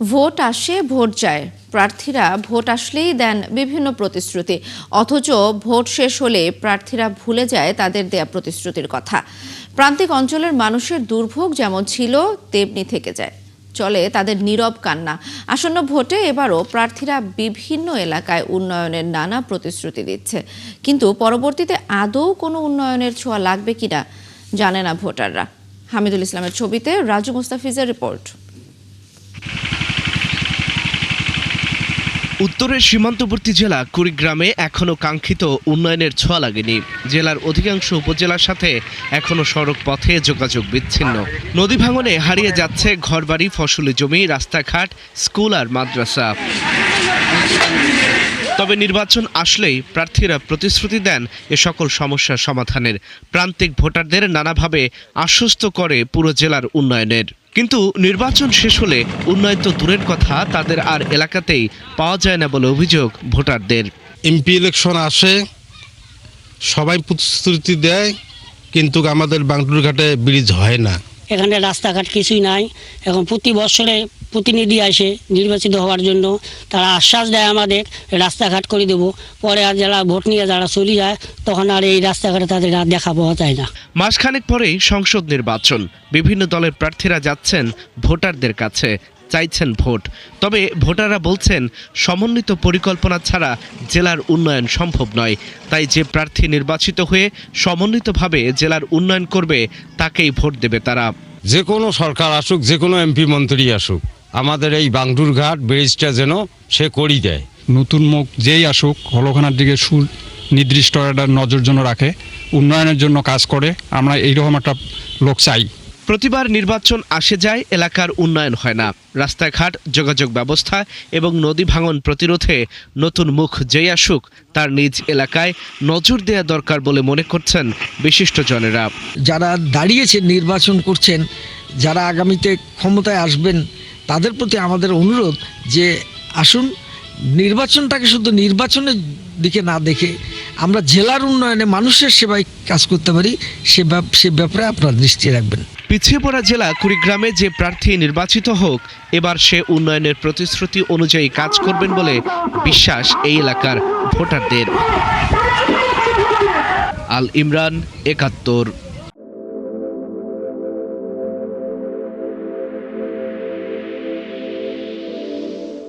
Vote আসে vote যায়, প্রার্থীরা ভোট আসলেই দেন বিভিন্ন প্রতিশ্রুতি, অথচ ভোট শেষ হলে প্রার্থীরা ভুলে যায় তাদের দেয়া প্রতিশ্রুতির কথা। প্রান্তিক অঞ্চলের মানুষের দুর্ভোগ যেমন ছিল তেমনি থেকে যায়, চলে তাদের নীরব কান্না। আসন্ন ভোটে এবারও প্রার্থীরা বিভিন্ন এলাকায় উন্নয়নের নানা প্রতিশ্রুতি দিচ্ছে, কিন্তু পরবর্তীতে আদৌ কোনো উন্নয়নের ছোঁয়া লাগবে কিনা জানে না ভোটাররা। হামিদুল ইসলামের ছবিতে রাজু মুস্তাফিজের রিপোর্ট। উত্তরের সীমান্তবর্তী জেলা কুড়িগ্রামে এখনো কাঙ্ক্ষিত উন্নয়নের ছোঁয়া লাগেনি। জেলার অধিকাংশ উপজেলার সাথে এখনো সড়ক পথে যোগাযোগ বিচ্ছিন্ন। নদী ভাঙনে হারিয়ে যাচ্ছে ঘরবাড়ি, ফসলি জমি, রাস্তাঘাট, স্কুল আর মাদ্রাসা। তবে নির্বাচন আসলেই প্রার্থীরা প্রতিশ্রুতি দেন এ সকল সমস্যার সমাধানের। প্রান্তিক ভোটারদের নানাভাবে আশ্বস্ত করে পুরো জেলার উন্নয়নের। কিন্তু নির্বাচন শেষ হলে উন্নয়ন তো দূরের কথা, তাদের আর এলাকাতেই পাওয়া যায় না বলে অভিযোগ ভোটারদের। এমপি ইলেকশন আসে, সবাই প্রতিশ্রুতি দেয়, কিন্তু আমাদের বাংটুরঘাটে ব্রিজ হয় না। এখানে রাস্তাঘাট কিছুই নাই। এখন প্রতি বছরে প্রতিনিধি আসে নির্বাচিত হওয়ার জন্য, তারা আশ্বাস দেয় আমাদের রাস্তাঘাট করে দেব, পরে আর যারা ভোট নিয়ে যারা চলে যায় তখন আর এই রাস্তাঘাটে তাদের আর দেখা পাওয়া যায় না। মাসখানেক পরেই সংসদ নির্বাচন। বিভিন্ন দলের প্রার্থীরা যাচ্ছেন ভোটারদের কাছে, চাইছেন ভোট। তবে ভোটাররা বলছেন সমন্বিত পরিকল্পনা ছাড়া জেলার উন্নয়ন সম্ভব নয়। তাই যে প্রার্থী নির্বাচিত হয়ে সমন্বিতভাবে জেলার উন্নয়ন করবে তাকেই ভোট দেবে তারা। যে কোনো সরকার আসুক, যে কোনো এমপি মন্ত্রী আসুক, আমাদের এই বাংটুরঘাট ব্রিজটা যেন সে করি দেয়। নতুন মুখ যেই আসুক হলখানার দিকে সুনির্দিষ্ট একটা নজর জন্য রাখে, উন্নয়নের জন্য কাজ করে, আমরা এইরকম একটা লোক চাই। প্রতিবার নির্বাচন আসে যায়, এলাকার উন্নয়ন হয় না। রাস্তাঘাট, যোগাযোগ ব্যবস্থা এবং নদী ভাঙন প্রতিরোধে নতুন মুখ যেই আসুক তার নিজ এলাকায় নজর দেওয়া দরকার বলে মনে করছেন বিশিষ্টজনেরা। যারা দাঁড়িয়েছেন নির্বাচন করছেন, যারা আগামীতে ক্ষমতায় আসবেন, তাদের প্রতি আমাদের অনুরোধ যে আসুন, নির্বাচনটাকে শুধু নির্বাচনের দিকে না দেখে আমরা জেলার উন্নয়নে মানুষের সেবায় কাজ করতে পারি সে ব্যাপারে আপনারা দৃষ্টি রাখবেন। পিছিয়ে পড়া জেলা কুড়িগ্রামে যে প্রার্থী নির্বাচিত হোক, এবার সে উন্নয়নের প্রতিশ্রুতি অনুযায়ী কাজ করবেন বলে বিশ্বাস এই এলাকার ভোটারদের। আল ইমরান, ৭১।